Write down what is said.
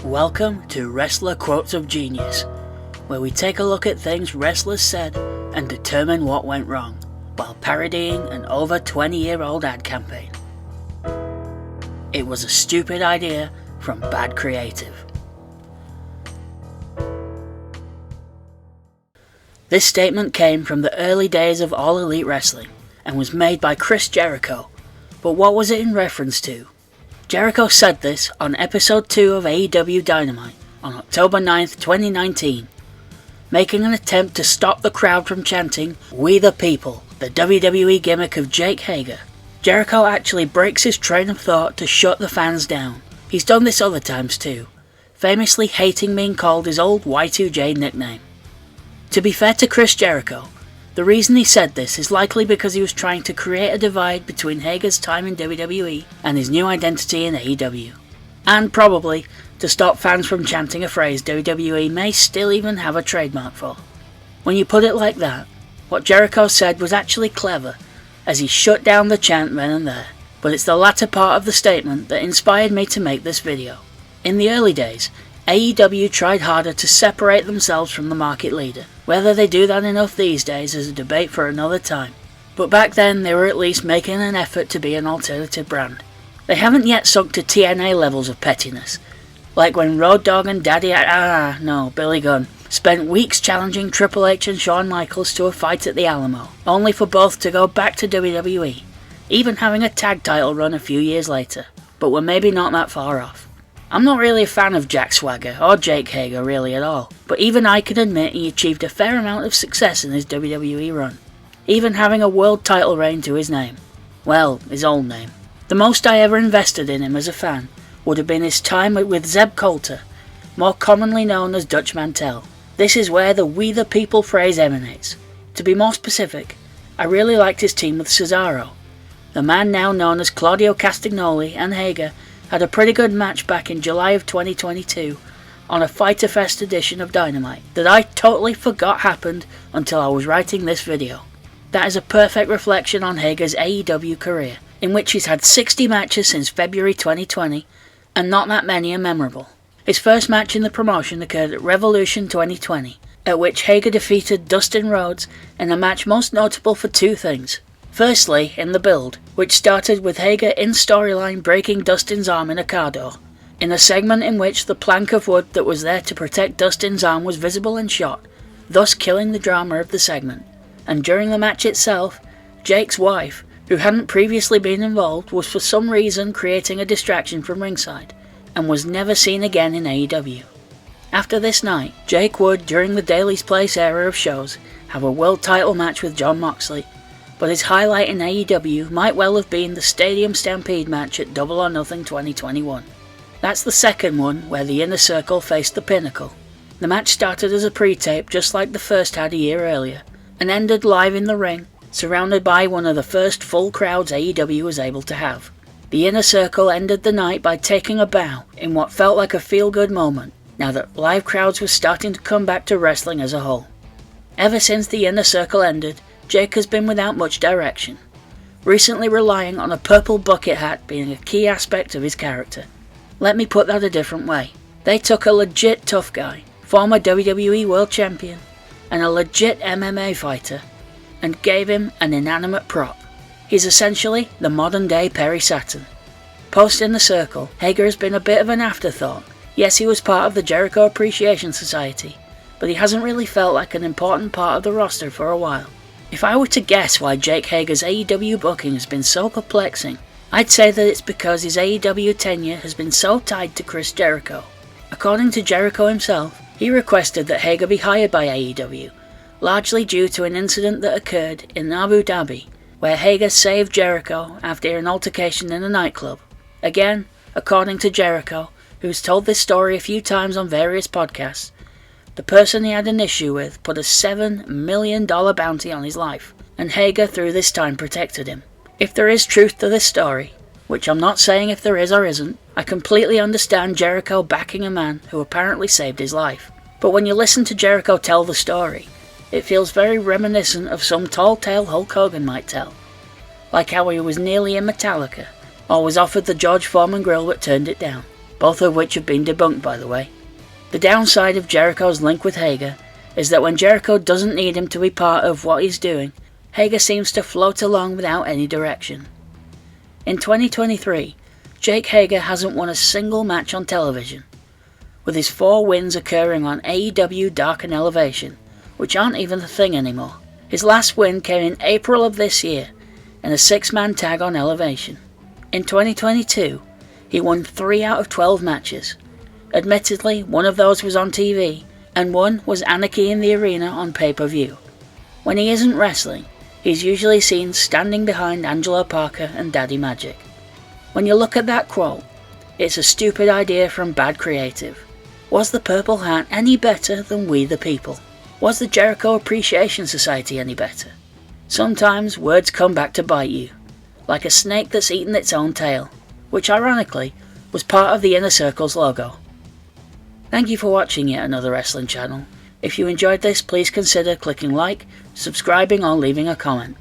Welcome to Wrestler Quotes of Genius, where we take a look at things wrestlers said and determine what went wrong, while parodying an over 20-year-old ad campaign. It was a stupid idea from bad creative. This statement came from the early days of All Elite Wrestling and was made by Chris Jericho, but what was it in reference to? Jericho said this on episode 2 of AEW Dynamite on October 9th, 2019, making an attempt to stop the crowd from chanting "We the People," the WWE gimmick of Jake Hager. Jericho actually breaks his train of thought to shut the fans down. He's done this other times too, famously hating being called his old Y2J nickname. To be fair to Chris Jericho, the reason he said this is likely because he was trying to create a divide between Hager's time in WWE and his new identity in AEW, and probably to stop fans from chanting a phrase WWE may still even have a trademark for. When you put it like that, what Jericho said was actually clever, as he shut down the chant then and there, but it's the latter part of the statement that inspired me to make this video. In the early days, AEW tried harder to separate themselves from the market leader. Whether they do that enough these days is a debate for another time, but back then they were at least making an effort to be an alternative brand. They haven't yet sunk to TNA levels of pettiness, like when Road Dogg and Billy Gunn spent weeks challenging Triple H and Shawn Michaels to a fight at the Alamo, only for both to go back to WWE, even having a tag title run a few years later, but we're maybe not that far off. I'm not really a fan of Jack Swagger or Jake Hager really at all, but even I can admit he achieved a fair amount of success in his WWE run, even having a world title reign to his name. Well, his old name. The most I ever invested in him as a fan would have been his time with Zeb Coulter, more commonly known as Dutch Mantel. This is where the "We the People" phrase emanates. To be more specific, I really liked his team with Cesaro. The man now known as Claudio Castagnoli and Hager had a pretty good match back in July of 2022 on a Fyter Fest edition of Dynamite that I totally forgot happened until I was writing this video. That is a perfect reflection on Hager's AEW career, in which he's had 60 matches since February 2020, and not that many are memorable. His first match in the promotion occurred at Revolution 2020, at which Hager defeated Dustin Rhodes in a match most notable for two things. Firstly, in the build, which started with Hager in storyline breaking Dustin's arm in a car door, in a segment in which the plank of wood that was there to protect Dustin's arm was visible and shot, thus killing the drama of the segment. And during the match itself, Jake's wife, who hadn't previously been involved, was for some reason creating a distraction from ringside, and was never seen again in AEW. After this night, Jake would, during the Daily's Place era of shows, have a world title match with Jon Moxley, but his highlight in AEW might well have been the Stadium Stampede match at Double or Nothing 2021. That's the second one where the Inner Circle faced the Pinnacle. The match started as a pre-tape just like the first had a year earlier, and ended live in the ring, surrounded by one of the first full crowds AEW was able to have. The Inner Circle ended the night by taking a bow in what felt like a feel-good moment, now that live crowds were starting to come back to wrestling as a whole. Ever since the Inner Circle ended, Jake has been without much direction, recently relying on a purple bucket hat being a key aspect of his character. Let me put that a different way. They took a legit tough guy, former WWE World Champion, and a legit MMA fighter, and gave him an inanimate prop. He's essentially the modern day Perry Saturn. Post in the Circle, Hager has been a bit of an afterthought. Yes, he was part of the Jericho Appreciation Society, but he hasn't really felt like an important part of the roster for a while. If I were to guess why Jake Hager's AEW booking has been so perplexing, I'd say that it's because his AEW tenure has been so tied to Chris Jericho. According to Jericho himself, he requested that Hager be hired by AEW, largely due to an incident that occurred in Abu Dhabi, where Hager saved Jericho after an altercation in a nightclub. Again, according to Jericho, who's told this story a few times on various podcasts, the person he had an issue with put a $7 million bounty on his life, and Hager through this time protected him. If there is truth to this story, which I'm not saying if there is or isn't, I completely understand Jericho backing a man who apparently saved his life. But when you listen to Jericho tell the story, it feels very reminiscent of some tall tale Hulk Hogan might tell, like how he was nearly in Metallica, or was offered the George Foreman grill but turned it down. both of which have been debunked by the way. The downside of Jericho's link with Hager is that when Jericho doesn't need him to be part of what he's doing, Hager seems to float along without any direction. In 2023, Jake Hager hasn't won a single match on television, with his 4 wins occurring on AEW Dark and Elevation, which aren't even a thing anymore. His last win came in April of this year, in a 6-man tag on Elevation. In 2022, he won 3 out of 12 matches. Admittedly, one of those was on TV, and one was Anarchy in the Arena on pay-per-view. When he isn't wrestling, he's usually seen standing behind Angelo Parker and Daddy Magic. When you look at that quote, it's a stupid idea from bad creative. Was the Purple Hat any better than We the People? Was the Jericho Appreciation Society any better? Sometimes words come back to bite you, like a snake that's eaten its own tail, which ironically was part of the Inner Circle's logo. Thank you for watching yet another wrestling channel. If you enjoyed this, please consider clicking like, subscribing or leaving a comment.